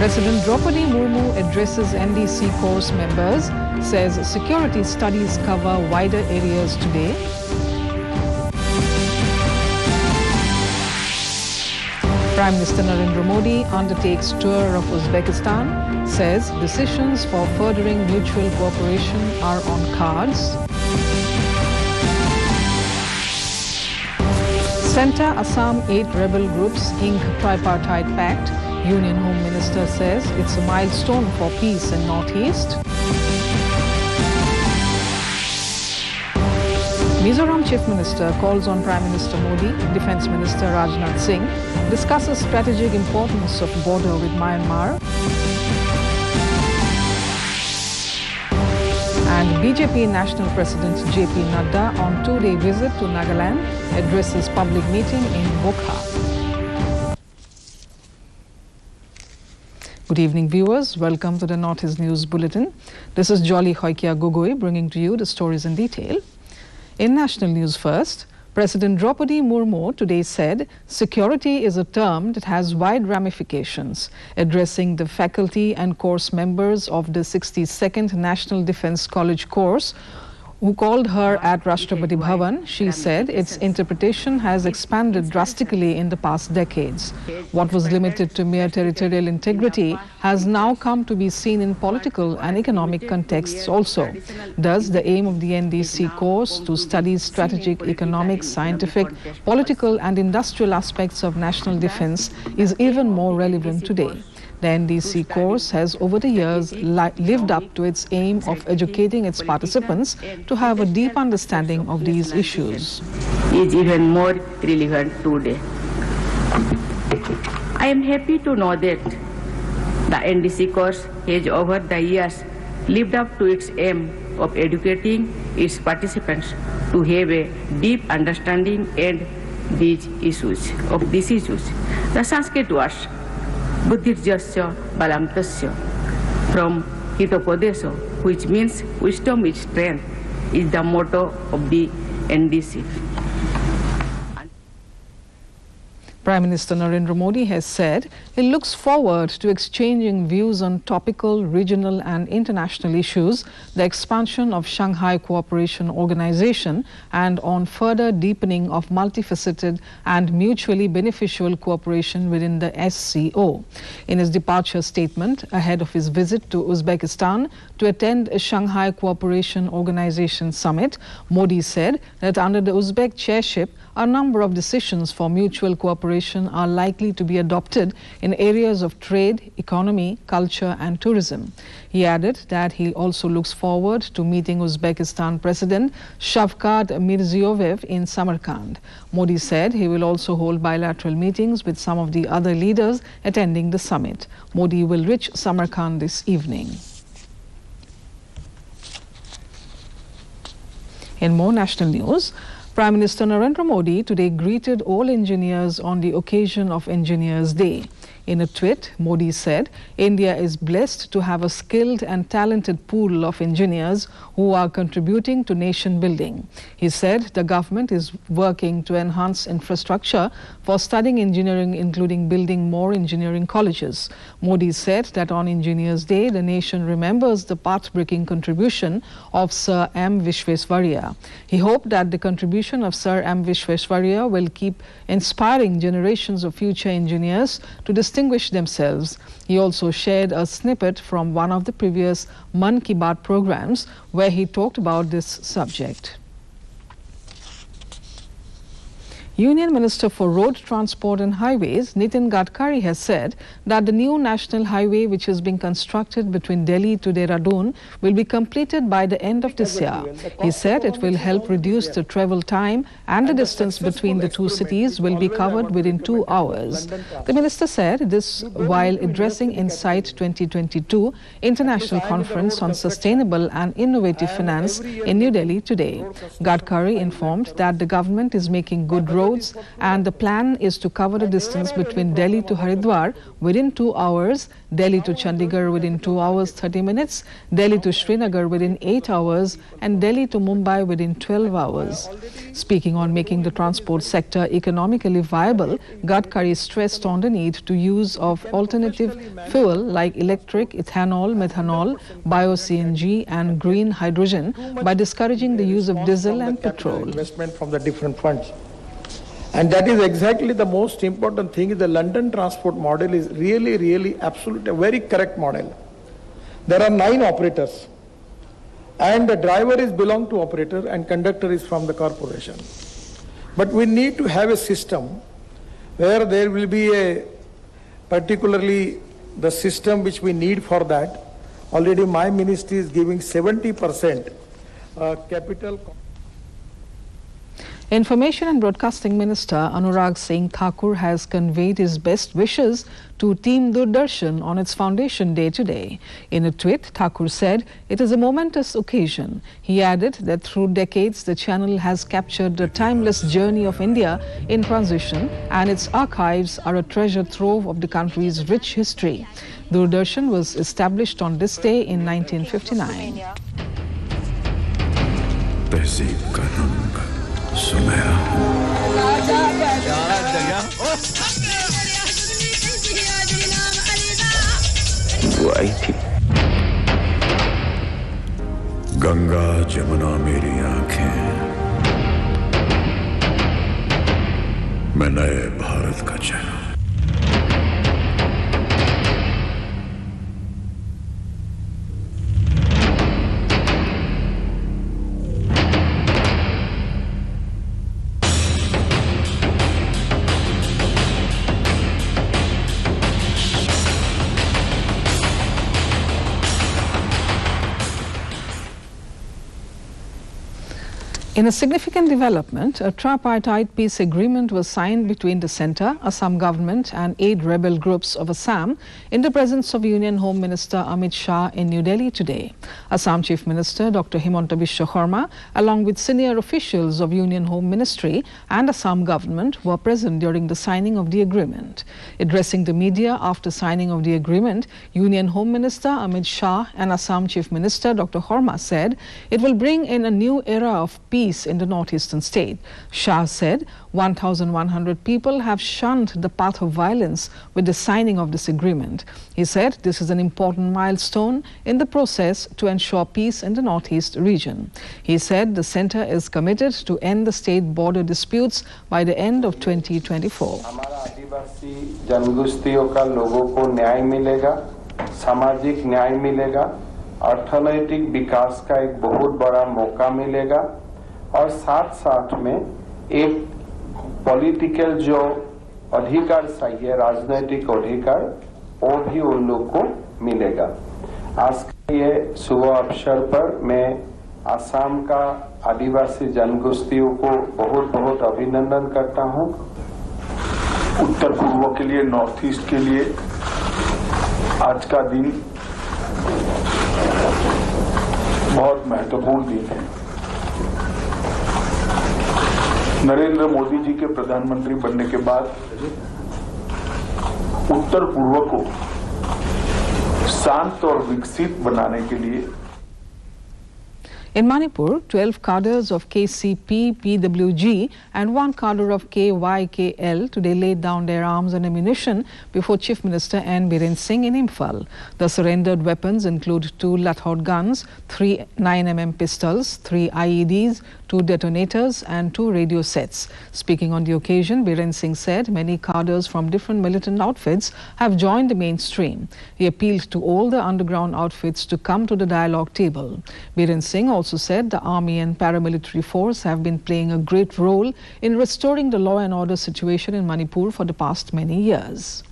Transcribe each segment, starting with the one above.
President Draupadi Murmu addresses NDC course members, says security studies cover wider areas today. Prime Minister Narendra Modi undertakes tour of Uzbekistan, says decisions for furthering mutual cooperation are on cards. Centre Assam 8 rebel groups ink tripartite pact. Union Home Minister says it's a milestone for peace in Northeast. Mizoram Chief Minister calls on Prime Minister Modi. Defence Minister Rajnath Singh discusses strategic importance of border with Myanmar. And BJP National President JP Nadda on two-day visit to Nagaland addresses public meeting in Bokha. Good evening, viewers. Welcome to the Northeast News Bulletin. This is Jolly Hoikia Gogoi bringing to you the stories in detail. In national news first, President Draupadi Murmu today said security is a term that has wide ramifications. Addressing the faculty and course members of the 62nd National Defence College course, who called her at Rashtrapati Bhavan, she said its interpretation has expanded drastically in the past decades. What was limited to mere territorial integrity has now come to be seen in political and economic contexts also. Thus, the aim of the NDC course to study strategic, economic, scientific, political and industrial aspects of national defense is even more relevant today. The NDC course has over the years lived up to its aim of educating its participants to have a deep understanding of these issues. Is even more relevant today. I am happy to know that the NDC course has over the years lived up to its aim of educating its participants to have a deep understanding of these issues. The Sanskrit words Buddhirjasya Balamtasya from Hitopadesha, which means wisdom is strength, is the motto of the NDC. Prime Minister Narendra Modi has said he looks forward to exchanging views on topical, regional and international issues, the expansion of Shanghai Cooperation Organization and on further deepening of multifaceted and mutually beneficial cooperation within the SCO. In his departure statement ahead of his visit to Uzbekistan to attend a Shanghai Cooperation Organization summit, Modi said that under the Uzbek chairship, a number of decisions for mutual cooperation are likely to be adopted in areas of trade, economy, culture and tourism. He added that he also looks forward to meeting Uzbekistan President Shavkat Mirziyoyev in Samarkand. Modi said he will also hold bilateral meetings with some of the other leaders attending the summit. Modi will reach Samarkand this evening. In more national news, Prime Minister Narendra Modi today greeted all engineers on the occasion of Engineers Day. In a tweet, Modi said, India is blessed to have a skilled and talented pool of engineers who are contributing to nation building. He said the government is working to enhance infrastructure for studying engineering, including building more engineering colleges. Modi said that on Engineers Day, the nation remembers the path-breaking contribution of Sir M. Vishvesvarya. He hoped that the contribution of Sir M. Vishvesvarya will keep inspiring generations of future engineers to distinguish themselves. He also shared a snippet from one of the previous Mann Ki Baat programs where he talked about this subject. Union Minister for Road Transport and Highways, Nitin Gadkari, has said that the new national highway which is being constructed between Delhi to Dehradun will be completed by the end of this year. He said it will help reduce the travel time and the distance between the two cities will be covered within 2 hours. The minister said this while addressing Insight 2022 International Conference on Sustainable and Innovative Finance in New Delhi today. Gadkari informed that the government is making good roads roads, and the plan is to cover the distance between Delhi to Haridwar within 2 hours, Delhi to Chandigarh within 2 hours 30 minutes, Delhi to Srinagar within 8 hours, and Delhi to Mumbai within 12 hours. Speaking on making the transport sector economically viable, Gadkari stressed on the need to use of alternative fuel like electric, ethanol, methanol, bio-CNG and green hydrogen by discouraging the use of diesel and petrol. Investment from the different funds. And that is exactly the most important thing. The London transport model is really absolutely a very correct model. There are 9 operators, and the driver is belong to operator and conductor is from the corporation. But we need to have a system where there will be a particularly the system which we need for that. Already my ministry is giving 70% capital. Information and Broadcasting Minister Anurag Singh Thakur has conveyed his best wishes to Team Doordarshan on its foundation day today. In a tweet, Thakur said, "It is a momentous occasion." He added that through decades, the channel has captured the timeless journey of India in transition, and its archives are a treasure trove of the country's rich history. Doordarshan was established on this day in 1959. वो आई थी। गंगा जमुना मेरी आंखें, मैं नए भारत का चेहरा। In a significant development, a tripartite peace agreement was signed between the centre, Assam government and 8 rebel groups of Assam in the presence of Union Home Minister Amit Shah in New Delhi today. Assam Chief Minister Dr. Himanta Biswa Sarma, along with senior officials of Union Home Ministry and Assam government, were present during the signing of the agreement. Addressing the media after signing of the agreement, Union Home Minister Amit Shah and Assam Chief Minister Dr. Sarma said it will bring in a new era of peace in the northeastern state. Shah said 1,100 people have shunned the path of violence with the signing of this agreement. He said this is an important milestone in the process to ensure peace in the northeast region. He said the centre is committed to end the state border disputes by the end of 2024. हमारा आदिवासी जनगोष्ठियों का लोगों को न्याय मिलेगा, सामाजिक न्याय मिलेगा, अर्थनैतिक विकास का एक बहुत बड़ा मौका मिलेगा और साथ साथ में एक पॉलिटिकल जो अधिकार चाहिए, राजनीतिक अधिकार, वो भी उन लोग को मिलेगा। आज के ये शुभ अवसर पर मैं असम का आदिवासी जनगोष्ठियों को बहुत बहुत अभिनंदन करता हूं। उत्तर पूर्व के लिए, नॉर्थ ईस्ट के लिए आज का दिन बहुत महत्वपूर्ण दिन है। नरेंद्र मोदी जी के प्रधानमंत्री बनने के बाद उत्तर पूर्व को शांत और विकसित बनाने के लिए In Manipur, 12 cadres of KCP, PWG and 1 cadre of KYKL today laid down their arms and ammunition before Chief Minister N. Biren Singh in Imphal. The surrendered weapons include 2 Lathod guns, 3 9mm pistols, 3 IEDs, 2 detonators and 2 radio sets. Speaking on the occasion, Biren Singh said many cadres from different militant outfits have joined the mainstream. He appealed to all the underground outfits to come to the dialogue table. Biren Singh also said the army and paramilitary force have been playing a great role in restoring the law and order situation in Manipur for the past many years.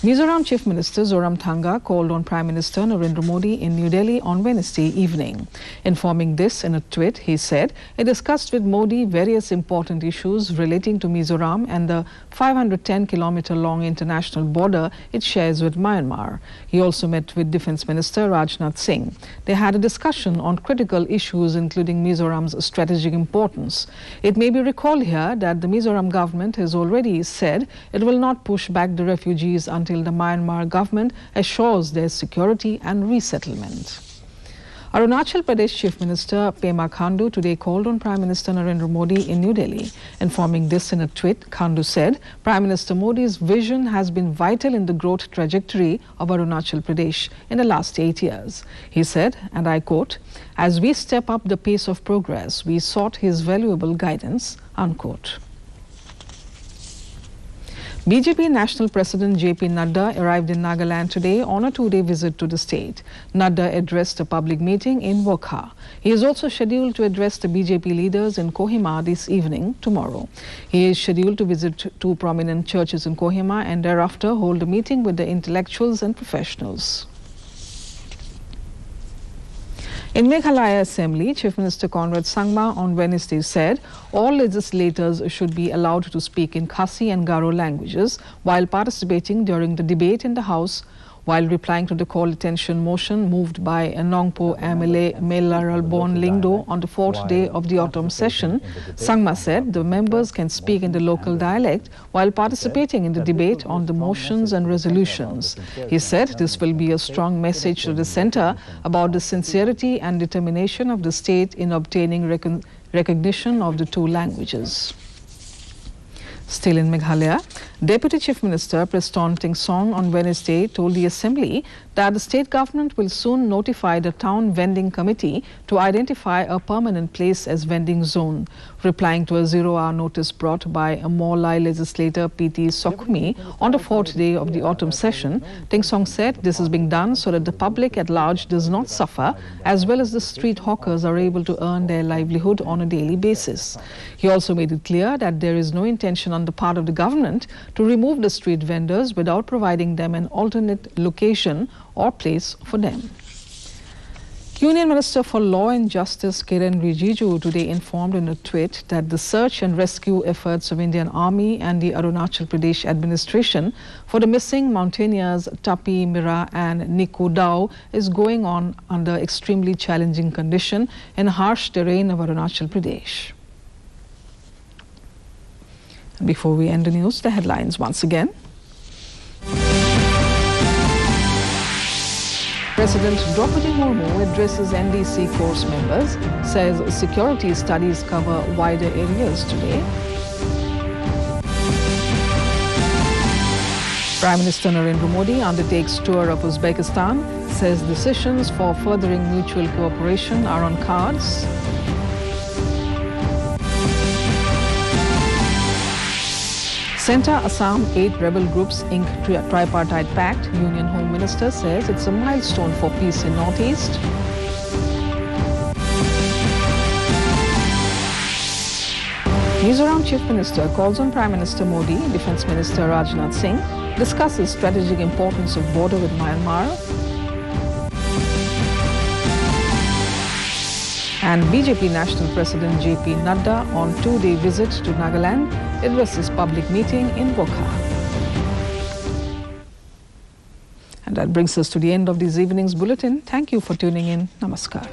Mizoram Chief Minister Zoramthanga called on Prime Minister Narendra Modi in New Delhi on Wednesday evening. Informing this in a tweet, he said he discussed with Modi various important issues relating to Mizoram and the 510-kilometer-long international border it shares with Myanmar. He also met with Defence Minister Rajnath Singh. They had a discussion on critical issues including Mizoram's strategic importance. It may be recalled here that the Mizoram government has already said it will not push back the refugees until the Myanmar government assures their security and resettlement. Arunachal Pradesh Chief Minister Pema Khandu today called on Prime Minister Narendra Modi in New Delhi. Informing this in a tweet, Khandu said Prime Minister Modi's vision has been vital in the growth trajectory of Arunachal Pradesh in the last 8 years. He said, and I quote, "As we step up the pace of progress, we sought his valuable guidance," unquote. BJP National President JP Nadda arrived in Nagaland today on a two-day visit to the state. Nadda addressed a public meeting in Wokha. He is also scheduled to address the BJP leaders in Kohima this evening, tomorrow. He is scheduled to visit two prominent churches in Kohima and thereafter hold a meeting with the intellectuals and professionals. In Meghalaya Assembly, Chief Minister Conrad Sangma on Wednesday said all legislators should be allowed to speak in Khasi and Garo languages while participating during the debate in the House. While replying to the call attention motion moved by Nongpo MLA Melaralbon Lingdo on the fourth day of the autumn session, Sangma said the members can speak in the local dialect while participating in the debate on the motions and resolutions. He said this will be a strong message to the centre about the sincerity and determination of the state in obtaining recognition of the two languages. Still in Meghalaya, Deputy Chief Minister Preston Tingsong on Wednesday told the Assembly that the state government will soon notify the town vending committee to identify a permanent place as vending zone. Replying to a zero-hour notice brought by a Morlai legislator P.T. Sokhumi on the fourth day of the autumn session, Tingsong said this is being done so that the public at large does not suffer, as well as the street hawkers are able to earn their livelihood on a daily basis. He also made it clear that there is no intention on the part of the government to remove the street vendors without providing them an alternate location or place for them. Union Minister for Law and Justice Kiren Rijiju today informed in a tweet that the search and rescue efforts of Indian Army and the Arunachal Pradesh administration for the missing mountaineers Tapi Mira and Niku Dao is going on under extremely challenging condition in harsh terrain of Arunachal Pradesh. Before we end the news, the headlines once again. President Draupadi Murmu addresses NDC course members, says security studies cover wider areas today. Prime Minister Narendra Modi undertakes tour of Uzbekistan, says decisions for furthering mutual cooperation are on cards. Centre Assam 8 rebel groups ink tripartite pact. Union Home Minister says it's a milestone for peace in Northeast. Mizoram Chief Minister calls on Prime Minister Modi. Defence Minister Rajnath Singh discusses strategic importance of border with Myanmar. And BJP National President JP Nadda on two-day visit to Nagaland addresses public meeting in Wokha. And that brings us to the end of this evening's bulletin. Thank you for tuning in. Namaskar.